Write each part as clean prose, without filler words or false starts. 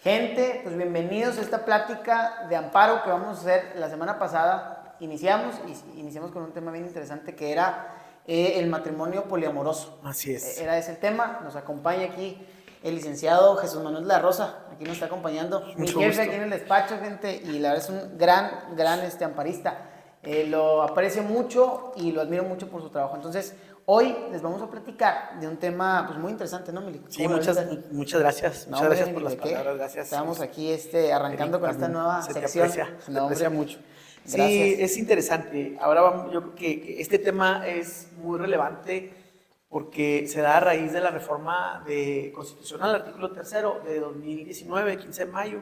Gente, pues bienvenidos a esta plática de amparo que vamos a hacer la semana pasada. Iniciamos con un tema bien interesante que era el matrimonio poliamoroso. Así es. Era ese el tema. Nos acompaña aquí el licenciado Jesús Manuel de la Rosa. Aquí nos está acompañando. Mi Mucho jefe gusto. aquí en el despacho, gente. Y la verdad es un gran amparista. Lo aprecio mucho y lo admiro mucho por su trabajo. Entonces, hoy les vamos a platicar de un tema pues, muy interesante, ¿no, Mili? Sí, muchas gracias. No, Muchas hombre, gracias por ni las de qué. palabras. Gracias. Estamos aquí arrancando con esta nueva se te sección. aprecia, se te No, aprecia hombre. mucho. Sí, Gracias. es interesante. Ahora yo creo que este tema es muy relevante porque se da a raíz de la reforma constitucional, al artículo 3 de 2019, 15 de mayo,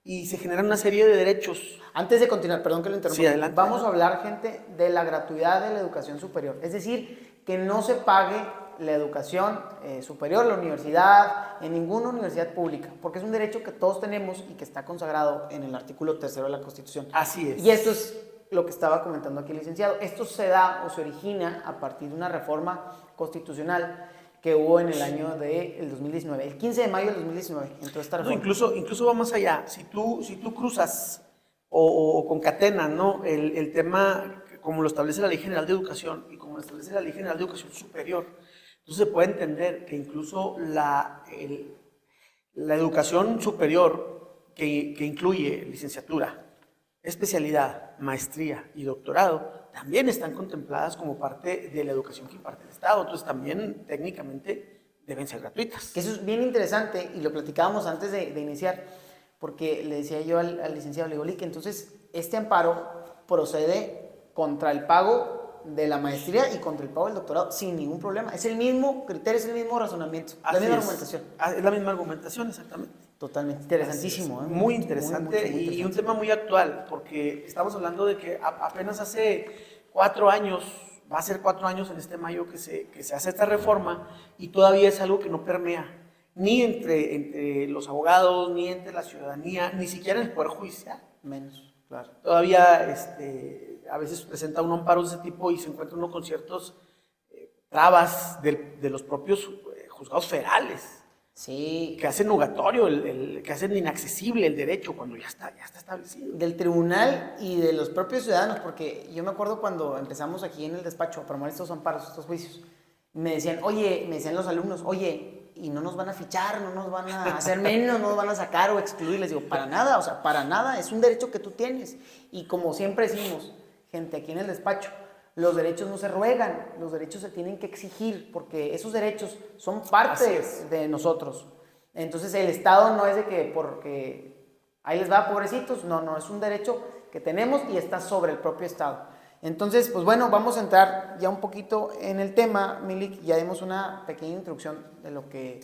y se generan una serie de derechos. Antes de continuar, perdón que lo interrumpa. Sí, adelante. Vamos a hablar, gente, de la gratuidad de la educación superior. Es decir, que no se pague la educación superior, la universidad, en ninguna universidad pública, porque es un derecho que todos tenemos y que está consagrado en el artículo 3 de la Constitución. Así es. Y esto es lo que estaba comentando aquí el licenciado. Esto se da o se origina a partir de una reforma constitucional que hubo en el año del 2019, el 15 de mayo del 2019, entró esta reforma. No, incluso va más allá. Si tú cruzas o concatenas, ¿no? el tema como lo establece la Ley General de Educación y como lo establece la Ley General de Educación Superior, entonces se puede entender que incluso la educación superior que incluye licenciatura, especialidad, maestría y doctorado, también están contempladas como parte de la educación que imparte el Estado. Entonces también técnicamente deben ser gratuitas. Que eso es bien interesante y lo platicábamos antes de iniciar, porque le decía yo al licenciado, le digo, que entonces este amparo procede contra el pago de la maestría y contra el pago del doctorado sin ningún problema. Es el mismo criterio, es el mismo razonamiento, la misma argumentación. Es la misma argumentación, exactamente. Totalmente interesantísimo. Muy interesante muy interesante. Y un tema muy actual, porque estamos hablando de que apenas hace 4 años, va a ser 4 años en este mayo que se hace esta reforma y todavía es algo que no permea ni entre los abogados, ni entre la ciudadanía, ni siquiera en el Poder Judicial. Menos, claro. Todavía a veces presenta uno amparos de ese tipo y se encuentra uno con ciertos trabas de los propios juzgados federales. Sí. Que hacen nugatorio, que hacen inaccesible el derecho cuando ya está establecido. Del tribunal y de los propios ciudadanos, porque yo me acuerdo cuando empezamos aquí en el despacho a promover estos amparos, estos juicios, me decían los alumnos, oye, y no nos van a fichar, no nos van a hacer menos, no nos van a sacar o excluir. Les digo, para nada, o sea, para nada, es un derecho que tú tienes. Y como siempre decimos, gente, aquí en el despacho, los derechos no se ruegan, los derechos se tienen que exigir, porque esos derechos son parte de nosotros. Entonces el Estado no es de que porque ahí les va, pobrecitos, no, es un derecho que tenemos y está sobre el propio Estado. Entonces, pues bueno, vamos a entrar ya un poquito en el tema, Milik, ya dimos una pequeña introducción de lo que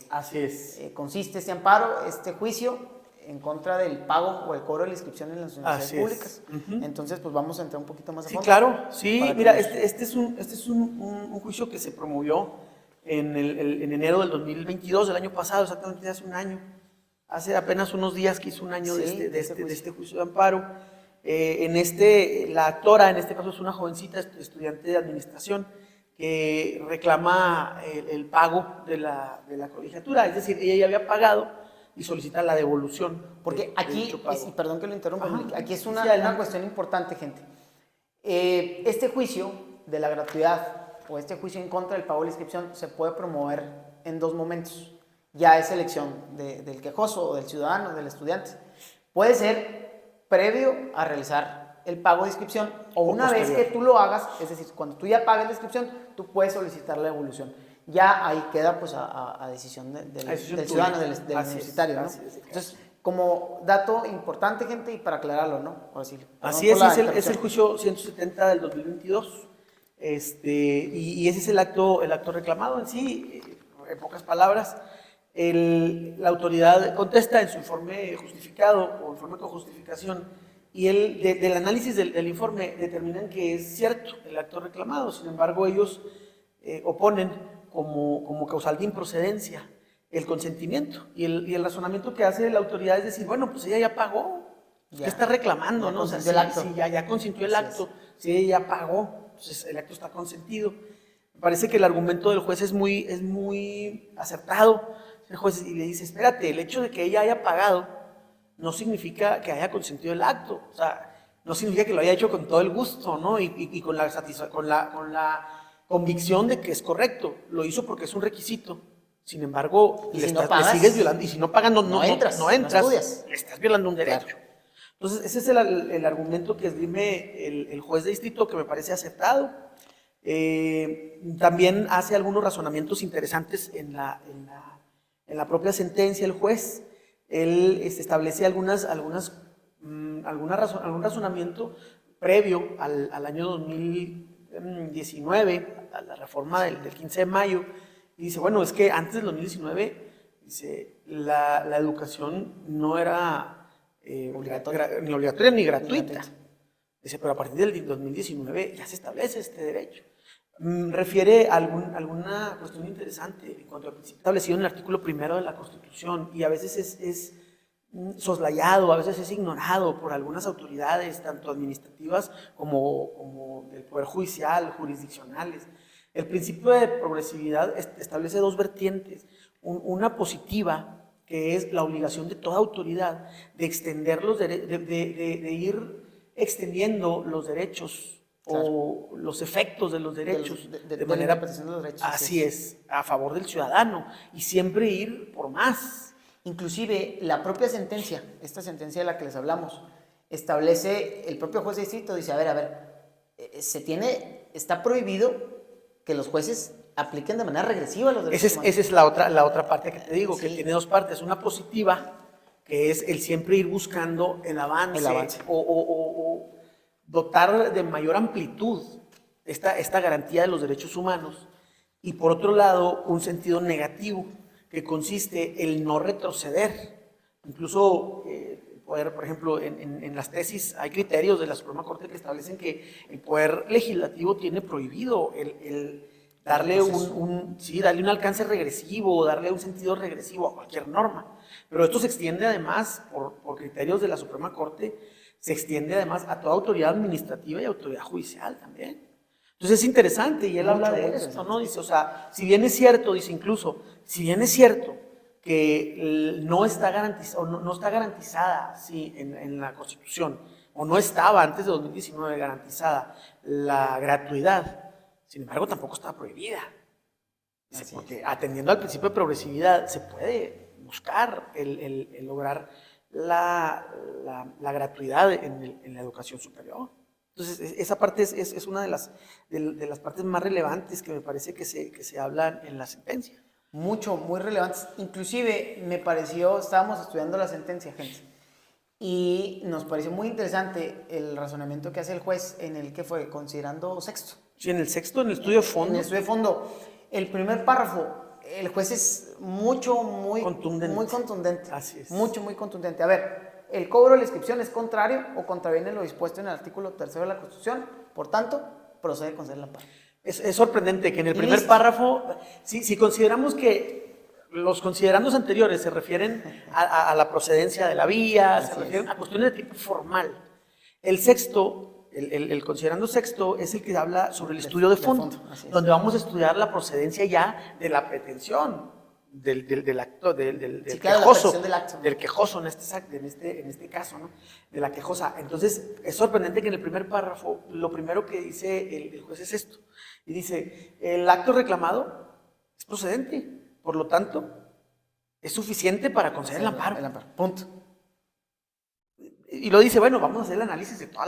consiste este amparo, este juicio en contra del pago o el cobro de la inscripción en las universidades públicas. Entonces, pues vamos a entrar un poquito más a fondo. Sí, claro. Sí, mira, este es un juicio que se promovió en enero del 2022, del año pasado, exactamente hace un año. Hace apenas unos días que hizo un año de este juicio de amparo. La actora, en este caso, es una jovencita estudiante de administración que reclama el pago de la colegiatura. Es decir, ella ya había pagado y solicita la devolución. Porque aquí, perdón que lo interrumpa, aquí es una cuestión importante, gente. Este juicio de la gratuidad o este juicio en contra del pago de la inscripción se puede promover en 2 momentos. Ya es elección del quejoso o del ciudadano, del estudiante. Puede ser previo a realizar el pago de inscripción o una vez que tú lo hagas, es decir, cuando tú ya pagues la inscripción, tú puedes solicitar la devolución. Ya ahí queda pues a decisión del ciudadano, del universitario, ¿no? Entonces, como dato importante, gente, y para aclararlo, ¿no? Así es el juicio 170 del 2022, y ese es el acto reclamado en sí. En pocas palabras, la autoridad contesta en su informe justificado o informe con justificación, y del análisis del informe determinan que es cierto el acto reclamado. Sin embargo, ellos oponen como causal de improcedencia el consentimiento y el razonamiento que hace la autoridad es decir, bueno, pues ella ya pagó, ¿qué está reclamando? ¿No? O sea, si ya consintió el acto, si ella ya pagó, entonces el acto está consentido. Me parece que el argumento del juez es muy acertado. El juez y le dice, espérate, el hecho de que ella haya pagado no significa que haya consentido el acto, o sea, no significa que lo haya hecho con todo el gusto, ¿no? Y con la convicción de que es correcto. Lo hizo porque es un requisito. Sin embargo, Y le si no pagas, sigues violando. Y si no pagas, no entras, no estudias. le estás violando un derecho. Claro. Entonces, ese es el argumento que esgrime el juez de distrito, que me parece acertado. También hace algunos razonamientos interesantes en la propia sentencia el juez. Él establece algún razonamiento previo al año 2019, a la reforma del 15 de mayo, y dice, bueno, es que antes del 2019, dice, la educación no era ni obligatoria ni gratuita. Dice, pero a partir del 2019 ya se establece este derecho. Refiere a alguna cuestión interesante en cuanto al principio establecido en el artículo 1 de la Constitución, y a veces es soslayado, a veces es ignorado por algunas autoridades, tanto administrativas como del Poder Judicial, jurisdiccionales. El principio de progresividad establece dos vertientes, una positiva, que es la obligación de toda autoridad de extender de ir extendiendo los derechos, claro, o los efectos de los derechos de manera de los derechos. Así es, a favor del ciudadano, y siempre ir por más. Inclusive la propia sentencia, esta sentencia de la que les hablamos, establece, el propio juez de distrito dice, a ver, está prohibido que los jueces apliquen de manera regresiva los derechos humanos. Esa es la otra parte que te digo, sí, que tiene dos partes, una positiva, que es el siempre ir buscando el avance. O dotar de mayor amplitud esta garantía de los derechos humanos, y por otro lado un sentido negativo que consiste en no retroceder. Incluso por ejemplo, en las tesis hay criterios de la Suprema Corte que establecen que el Poder Legislativo tiene prohibido el darle darle un alcance regresivo, darle un sentido regresivo a cualquier norma. Pero esto se extiende además, por criterios de la Suprema Corte, se extiende además a toda autoridad administrativa y autoridad judicial también. Entonces es interesante, y él habla de esto, ¿no? Dice, o sea, si bien es cierto, dice incluso, si bien es cierto que no está garantizada sí, en la Constitución, o no estaba antes de 2019 garantizada la gratuidad, sin embargo tampoco estaba prohibida. Dice, porque atendiendo al principio de progresividad se puede buscar el lograr la gratuidad en la educación superior. Entonces, esa parte es una de las partes más relevantes que me parece que se hablan en la sentencia. Muy relevantes. Inclusive, me pareció, estábamos estudiando la sentencia, gente, y nos pareció muy interesante el razonamiento que hace el juez en el que fue considerando sexto. Sí, en el sexto, en el estudio de fondo. En el estudio de fondo. El primer párrafo, el juez es muy contundente. Así es. Muy contundente. A ver, el cobro de la inscripción es contrario o contraviene lo dispuesto en el artículo 3 de la Constitución, por tanto, procede a conceder la paz. Es sorprendente que en el primer párrafo, si consideramos que los considerandos anteriores se refieren a la procedencia de la vía, se refieren a cuestiones de tipo formal, el sexto, el considerando sexto es el que habla sobre el estudio de fondo, donde vamos a estudiar la procedencia ya de la pretensión del acto, del quejoso, del quejoso en este caso, ¿no? De la quejosa. Entonces, es sorprendente que en el primer párrafo, lo primero que dice el juez es esto, y dice, el acto reclamado es procedente, por lo tanto, es suficiente para conceder el amparo. Punto. Y lo dice, bueno, vamos a hacer el análisis de toda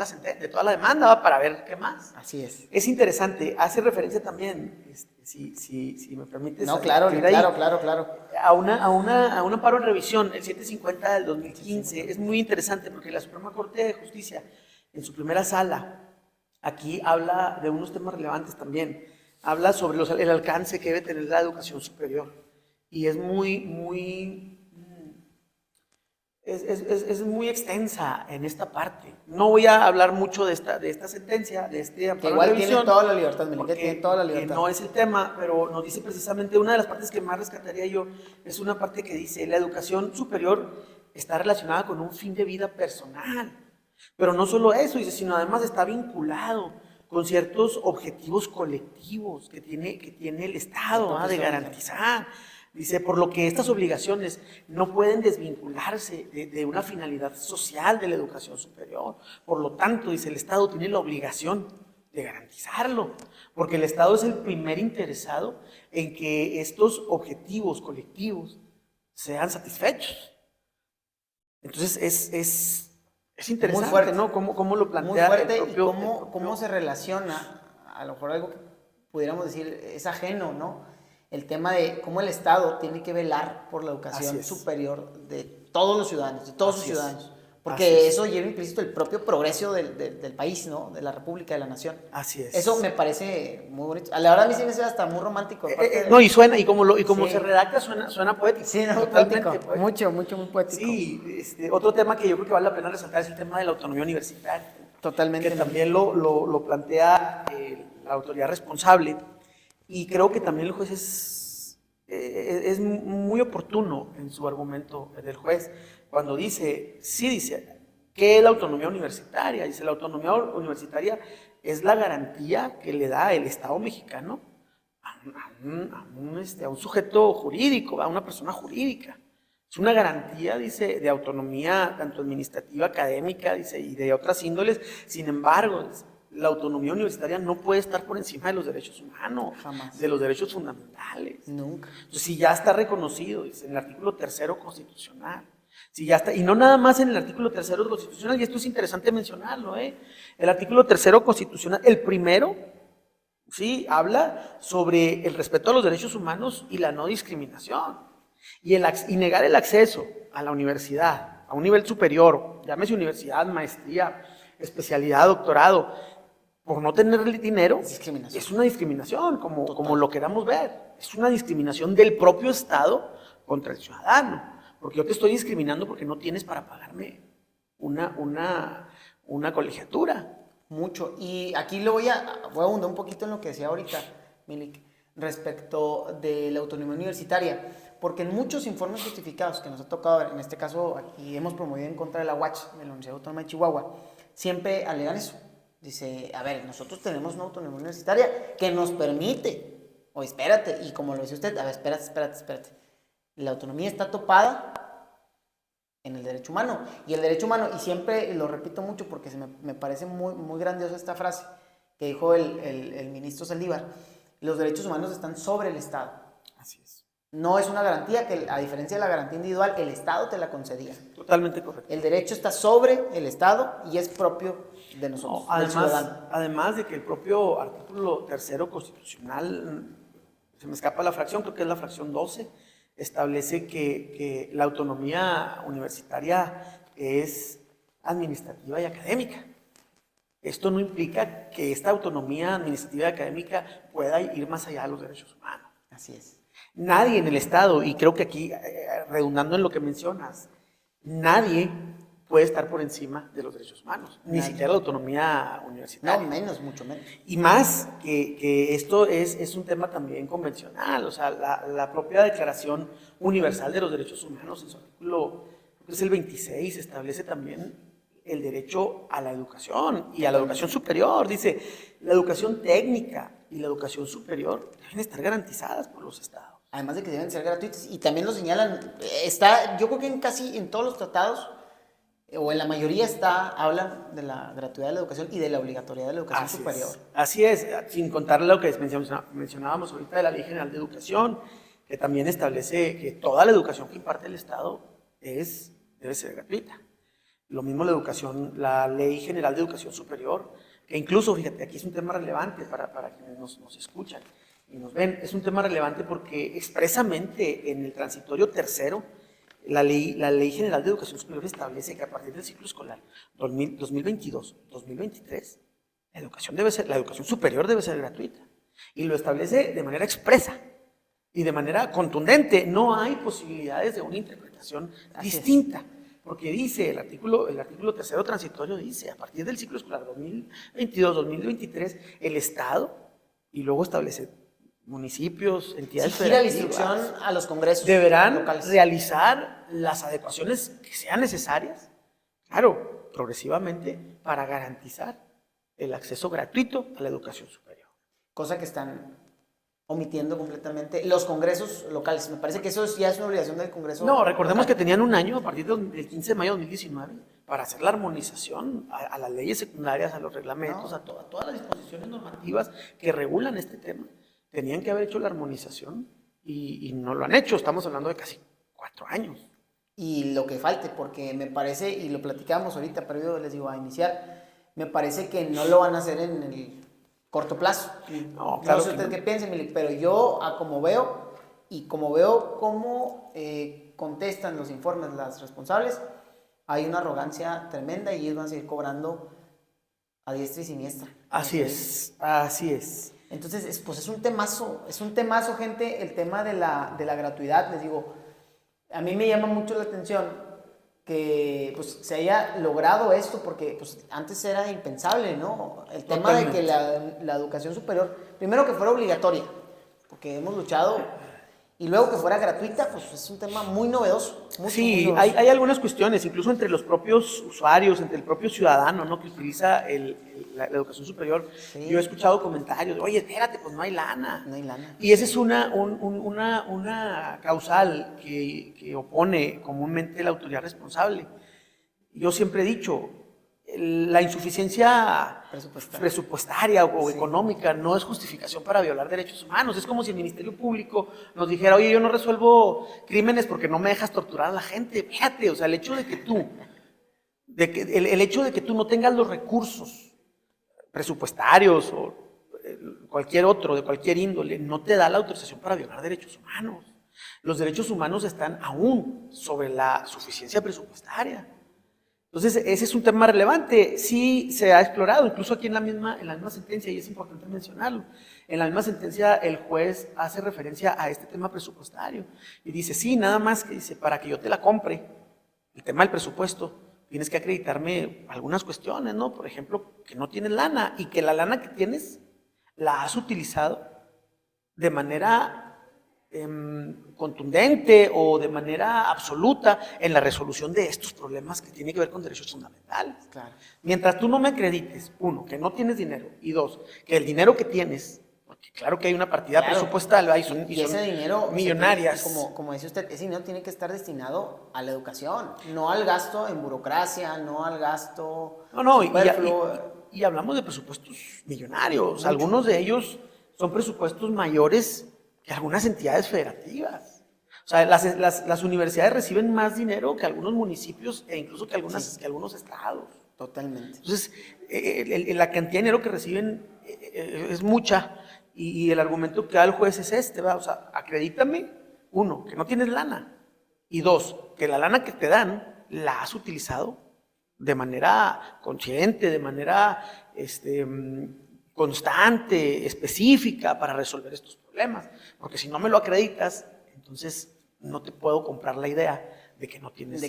la demanda para ver qué más. Así es. Es interesante, hace referencia también, si me permites. No, claro. A un amparo en revisión, el 750 del 2015, es muy interesante porque la Suprema Corte de Justicia, en su primera sala, aquí habla de unos temas relevantes también. Habla sobre el alcance que debe tener la educación superior. Y es muy extensa en esta parte. No voy a hablar mucho de esta sentencia, de este amparo. Igual tiene toda la libertad, tiene toda la libertad. No es el tema, pero nos dice precisamente, una de las partes que más rescataría yo, es una parte que dice, la educación superior está relacionada con un fin de vida personal. Pero no solo eso, dice, sino además está vinculado con ciertos objetivos colectivos que tiene el Estado, de garantizar Dice, por lo que estas obligaciones no pueden desvincularse de una finalidad social de la educación superior. Por lo tanto, dice, el Estado tiene la obligación de garantizarlo, porque el Estado es el primer interesado en que estos objetivos colectivos sean satisfechos. Entonces, es interesante, muy fuerte, ¿no? ¿Cómo lo plantea muy fuerte, el propio, y cómo se relaciona, a lo mejor algo que pudiéramos decir es ajeno, ¿no? El tema de cómo el Estado tiene que velar por la educación superior de todos los ciudadanos, de todos sus ciudadanos. Porque eso lleva implícito el propio progreso del país, ¿no? De la república, de la nación. Así es. Eso me parece muy bonito. A la verdad a mí sí me suena hasta muy romántico. No, y suena, y como se redacta, suena poético. Sí, no, totalmente poético. Mucho, muy poético. Sí, otro tema que yo creo que vale la pena resaltar es el tema de la autonomía universitaria. Totalmente. Que también lo plantea la autoridad responsable. Y creo que también el juez es muy oportuno en su argumento del juez cuando dice que la autonomía universitaria, dice la autonomía universitaria es la garantía que le da el Estado mexicano a un sujeto jurídico, a una persona jurídica. Es una garantía, dice, de autonomía tanto administrativa, académica, dice, y de otras índoles. Sin embargo, dice, la autonomía universitaria no puede estar por encima de los derechos humanos, jamás, de los derechos fundamentales. Nunca. Entonces, si ya está reconocido, dice, en el artículo 3 constitucional, si ya está, y no nada más en el artículo 3 constitucional, y esto es interesante mencionarlo, el artículo 3 constitucional, el primero, sí, habla sobre el respeto a los derechos humanos y la no discriminación, y negar el acceso a la universidad, a un nivel superior, llámese universidad, maestría, especialidad, doctorado, por no tener dinero, es una discriminación, como lo queramos ver. Es una discriminación del propio Estado contra el ciudadano. Porque yo te estoy discriminando porque no tienes para pagarme una colegiatura. Mucho. Y aquí voy a abundar un poquito en lo que decía ahorita, Milik, respecto de la autonomía universitaria. Porque en muchos informes justificados que nos ha tocado ver, en este caso aquí hemos promovido en contra de la UACH, de la Universidad Autónoma de Chihuahua, siempre alegan eso. Dice, a ver, nosotros tenemos una autonomía universitaria que nos permite, o espérate, y como lo dice usted, a ver, espérate. La autonomía está topada en el derecho humano. Y el derecho humano, y siempre lo repito mucho porque me parece muy grandiosa esta frase que dijo el ministro Saldívar, los derechos humanos están sobre el Estado. Así es. No es una garantía que, a diferencia de la garantía individual, el Estado te la concedía. Totalmente correcto. El derecho está sobre el Estado y es propio de nosotros, del ciudadano. Además de que el propio artículo 3 constitucional, se me escapa la fracción, creo que es la fracción 12, establece que la autonomía universitaria es administrativa y académica. Esto no implica que esta autonomía administrativa y académica pueda ir más allá de los derechos humanos. Así es. Nadie en el Estado, y creo que aquí, redundando en lo que mencionas, nadie puede estar por encima de los derechos humanos, ni siquiera la autonomía universitaria. No, menos, mucho menos. Y más que esto es un tema también convencional, o sea, la propia Declaración Universal de los Derechos Humanos, en su artículo, creo que es el 26, establece también el derecho a la educación y a la educación superior. Dice, la educación técnica y la educación superior deben estar garantizadas por los estados. Además de que deben ser gratuitas, y también lo señalan, yo creo que en todos los tratados, o en la mayoría hablan de la gratuidad de la educación y de la obligatoriedad de la educación superior. Así es, sin contar lo que mencionábamos ahorita de la Ley General de Educación, que también establece que toda la educación que imparte el Estado debe ser gratuita. Lo mismo la Ley General de Educación Superior, que incluso, fíjate, aquí es un tema relevante para quienes nos escuchan y nos ven, es un tema relevante porque expresamente en el transitorio tercero, la Ley General de Educación Superior establece que a partir del ciclo escolar 2022-2023, la educación superior debe ser gratuita. Y lo establece de manera expresa y de manera contundente. No hay posibilidades de una interpretación distinta. Porque dice, el artículo 3 transitorio dice, a partir del ciclo escolar 2022-2023, el Estado, y luego establece municipios, entidades federales, la instrucción a los congresos deberán locales realizar las adecuaciones que sean necesarias, claro, progresivamente, para garantizar el acceso gratuito a la educación superior. Cosa que están omitiendo completamente los congresos locales. Me parece que eso ya es una obligación del Congreso. No, recordemos local. que tenían un año a partir del 15 de mayo de 2019 para hacer la armonización a las leyes secundarias, a los reglamentos, a todas las disposiciones normativas que regulan este tema. Tenían que haber hecho la armonización y no lo han hecho. Estamos hablando de casi 4 años. Y lo que falte, porque me parece, y lo platicamos ahorita, previo les digo a iniciar, me parece que no lo van a hacer en el corto plazo. No, claro. No sé usted qué piense, Milik, pero yo, como veo, y como veo cómo contestan los informes las responsables, hay una arrogancia tremenda y ellos van a seguir cobrando a diestra y siniestra. Así es, así es. Entonces, pues es un temazo, gente, el tema de la gratuidad. Les digo, a mí me llama mucho la atención que pues, se haya logrado esto, porque pues, antes era impensable, ¿no? El tema de que la educación superior, primero que fuera obligatoria, porque hemos luchado, y luego que fuera gratuita, pues es un tema muy novedoso. Sí, muy novedoso. hay algunas cuestiones, incluso entre los propios usuarios, entre el propio ciudadano, ¿no? Que utiliza la educación superior. Sí. Yo he escuchado comentarios de, oye, espérate, pues no hay lana. No hay lana. Y esa es una causal que opone comúnmente la autoridad responsable. Yo siempre he dicho, la insuficiencia presupuestaria o económica no es justificación para violar derechos humanos. Es como si el Ministerio Público nos dijera, oye, yo no resuelvo crímenes porque no me dejas torturar a la gente. Fíjate, o sea, el hecho de que tú no tengas los recursos presupuestarios o cualquier otro, de cualquier índole, no te da la autorización para violar derechos humanos. Los derechos humanos están aún sobre la suficiencia presupuestaria. Entonces, ese es un tema relevante. Sí se ha explorado, incluso aquí en la misma sentencia, y es importante mencionarlo. En la misma sentencia, el juez hace referencia a este tema presupuestario. Y dice, sí, nada más que dice, para que yo te la compre, el tema del presupuesto, tienes que acreditarme algunas cuestiones, ¿no? Por ejemplo, que no tienes lana y que la lana que tienes la has utilizado de manera contundente o de manera absoluta en la resolución de estos problemas que tienen que ver con derechos fundamentales. Claro. Mientras tú no me acredites, 1, que no tienes dinero, y 2, que el dinero que tienes, porque claro que hay una partida presupuestal, y son ese dinero millonarias. Como dice usted, ese dinero tiene que estar destinado a la educación, no al gasto en burocracia, no al gasto superfluo. Y hablamos de presupuestos millonarios. Mucho. Algunos de ellos son presupuestos mayores que algunas entidades federativas. O sea, las universidades reciben más dinero que algunos municipios e incluso que algunos estados. Totalmente. Entonces, la cantidad de dinero que reciben es mucha y el argumento que da el juez es este, ¿va? O sea, acredítame, 1, que no tienes lana, y 2, que la lana que te dan la has utilizado de manera consciente, de manera constante, específica para resolver estos problemas. Porque si no me lo acreditas, entonces no te puedo comprar la idea de que no tienes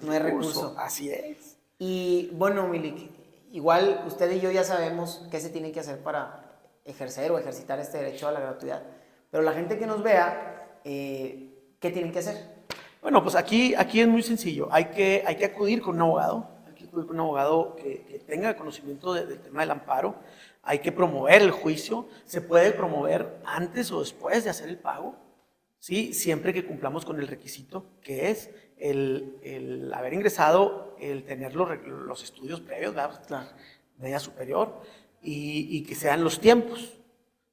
no hay recurso. Así es. Y bueno, Milik, igual usted y yo ya sabemos qué se tiene que hacer para ejercer o ejercitar este derecho a la gratuidad. Pero la gente que nos vea, ¿qué tienen que hacer? Bueno, pues aquí es muy sencillo. Hay que acudir con un abogado. Hay que acudir con un abogado que tenga conocimiento del tema del amparo. Hay que promover el juicio. Se puede promover antes o después de hacer el pago, ¿sí? Siempre que cumplamos con el requisito, que es el haber ingresado, el tener los estudios previos, la media superior, y que sean los tiempos.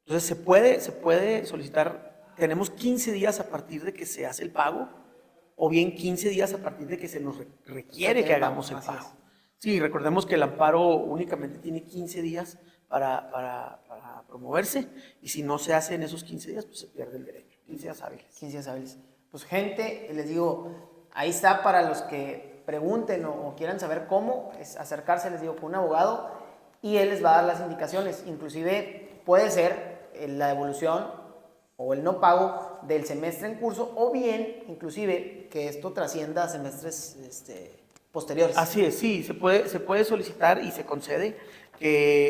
Entonces se puede solicitar, tenemos 15 días a partir de que se hace el pago, o bien 15 días a partir de que se nos requiere que hagamos el pago. Sí, recordemos que el amparo únicamente tiene 15 días para promoverse, y si no se hace en esos 15 días, pues se pierde el derecho. 15 días hábiles. 15 días hábiles. Pues gente, les digo, ahí está para los que pregunten o quieran saber cómo, es acercarse, les digo, con un abogado, y él les va a dar las indicaciones. Inclusive puede ser la devolución o el no pago del semestre en curso, o bien, inclusive, que esto trascienda a semestres posteriores. Así es, sí, se puede solicitar y se concede.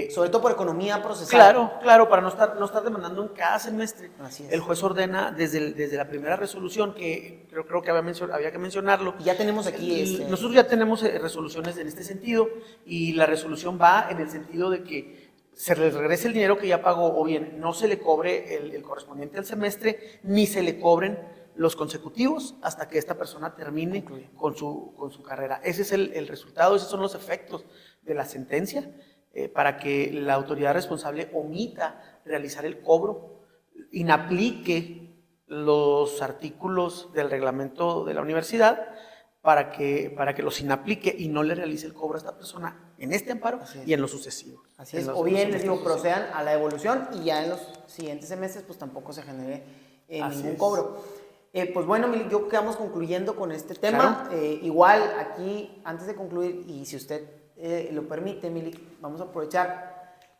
Sobre todo por economía procesal. Claro, para no estar demandando en cada semestre. Así es. El juez ordena desde la primera resolución, que creo que había que mencionarlo. Ya tenemos aquí Nosotros ya tenemos resoluciones en este sentido, y la resolución va en el sentido de que se le regrese el dinero que ya pagó, o bien no se le cobre el correspondiente al semestre, ni se le cobren los consecutivos hasta que esta persona termine con su carrera. Ese es el resultado, esos son los efectos de la sentencia, para que la autoridad responsable omita realizar el cobro, inaplique los artículos del reglamento de la universidad, para que los inaplique y no le realice el cobro a esta persona en este amparo y en los sucesivos. Así es, o bien les digo, procedan a la devolución y ya en los siguientes semestres pues tampoco se genere ningún cobro. Pues bueno, Milik, yo quedamos concluyendo con este tema. Claro. Igual aquí, antes de concluir, y si usted lo permite, Milik, vamos a aprovechar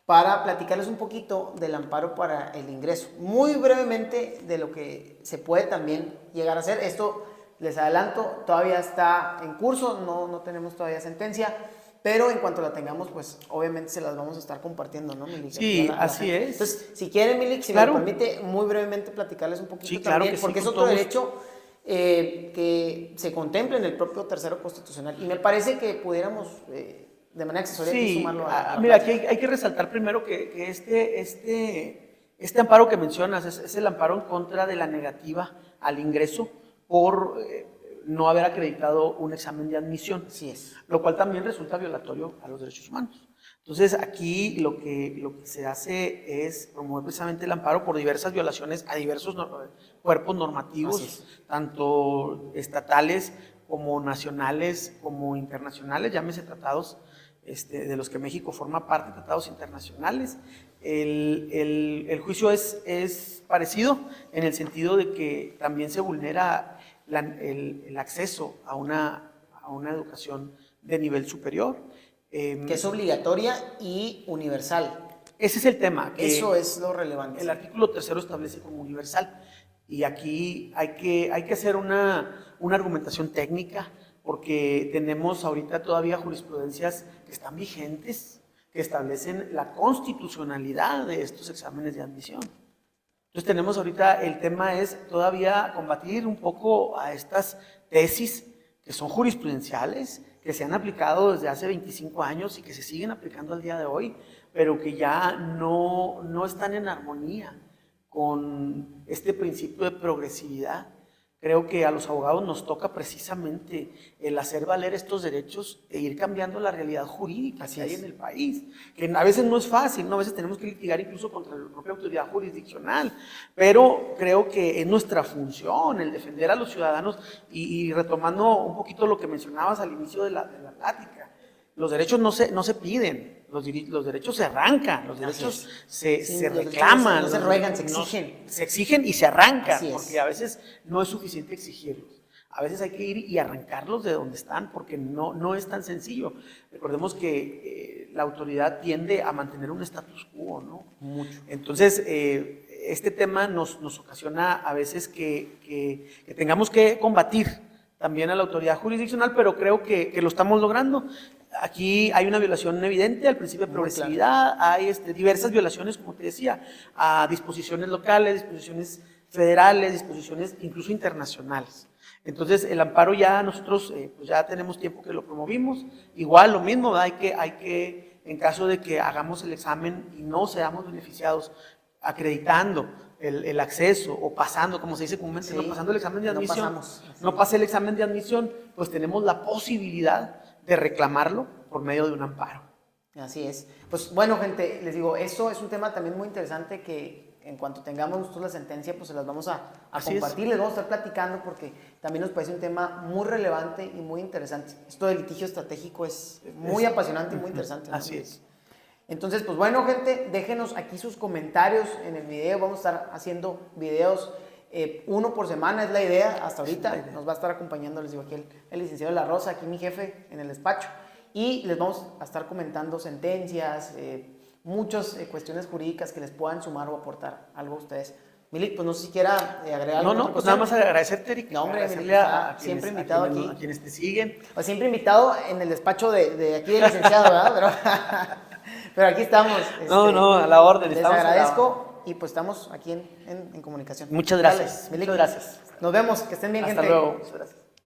para platicarles un poquito del amparo para el ingreso. Muy brevemente de lo que se puede también llegar a hacer. Esto, les adelanto, todavía está en curso, no tenemos todavía sentencia, pero en cuanto la tengamos, pues obviamente se las vamos a estar compartiendo, ¿no, Milik? Sí, así es. Entonces, si quieren, Milik, si me permite muy brevemente platicarles un poquito también, porque es otro derecho que se contempla en el propio tercero constitucional, y me parece que pudiéramos de manera accesoria sumarlo a mira, aquí hay que resaltar primero que este amparo que mencionas es el amparo en contra de la negativa al ingreso por no haber acreditado un examen de admisión. Así es. Lo cual también resulta violatorio a los derechos humanos. Entonces, aquí lo que se hace es promover precisamente el amparo por diversas violaciones a diversos cuerpos normativos, tanto estatales como nacionales, como internacionales, llámese tratados de los que México forma parte, tratados internacionales. El juicio es parecido en el sentido de que también se vulnera el acceso a una educación de nivel superior. Que es obligatoria y universal. Ese es el tema. Eso es lo relevante. El artículo 3 establece como universal. Y aquí hay que hacer una argumentación técnica, porque tenemos ahorita todavía jurisprudencias que están vigentes, que establecen la constitucionalidad de estos exámenes de admisión. Entonces tenemos ahorita, el tema es todavía combatir un poco a estas tesis que son jurisprudenciales, que se han aplicado desde hace 25 años y que se siguen aplicando al día de hoy, pero que ya no están en armonía con este principio de progresividad. Creo que a los abogados nos toca precisamente el hacer valer estos derechos e ir cambiando la realidad jurídica que hay en el país, que a veces no es fácil, ¿no? A veces tenemos que litigar incluso contra la propia autoridad jurisdiccional, pero creo que es nuestra función el defender a los ciudadanos y retomando un poquito lo que mencionabas al inicio de la plática, los derechos no se piden, los derechos se arrancan, los derechos se reclaman. No se ruegan, se exigen. Se exigen y se arrancan, porque a veces no es suficiente exigirlos. A veces hay que ir y arrancarlos de donde están, porque no es tan sencillo. Recordemos que la autoridad tiende a mantener un status quo, ¿no? Mucho. Entonces, este tema nos ocasiona a veces que tengamos que combatir también a la autoridad jurisdiccional, pero creo que lo estamos logrando. Aquí hay una violación evidente al principio de progresividad, hay diversas violaciones, como te decía, a disposiciones locales, disposiciones federales, disposiciones incluso internacionales. Entonces, el amparo ya nosotros pues ya tenemos tiempo que lo promovimos. Igual lo mismo, hay que, en caso de que hagamos el examen y no seamos beneficiados acreditando el acceso o pasando, como se dice comúnmente, no pasando el examen de admisión, no pase el examen de admisión, pues tenemos la posibilidad de reclamarlo por medio de un amparo. Así es. Pues bueno, gente, les digo, eso es un tema también muy interesante que en cuanto tengamos nosotros la sentencia, pues se las vamos a compartir, les vamos a estar platicando porque también nos parece un tema muy relevante y muy interesante. Esto del litigio estratégico es muy apasionante y muy interesante, ¿no? Así es. Entonces, pues bueno, gente, déjenos aquí sus comentarios en el video. Vamos a estar haciendo videos uno por semana, es la idea hasta ahorita. Nos va a estar acompañando, les digo, aquí el licenciado La Rosa, aquí mi jefe en el despacho. Y les vamos a estar comentando sentencias, muchas cuestiones jurídicas que les puedan sumar o aportar algo a ustedes. Milik, pues no sé si quiera agregar algo. No, pues nada más agradecerte, Eric. No, hombre, agradecerle a siempre invitado aquí. A quienes te siguen. Pues siempre invitado en el despacho de aquí del licenciado, ¿verdad? Pero aquí estamos. A la orden. Les agradezco y pues estamos aquí en comunicación. Muchas gracias. Milik, muchas gracias. Nos vemos, que estén bien, Hasta gente. Hasta luego. Muchas gracias.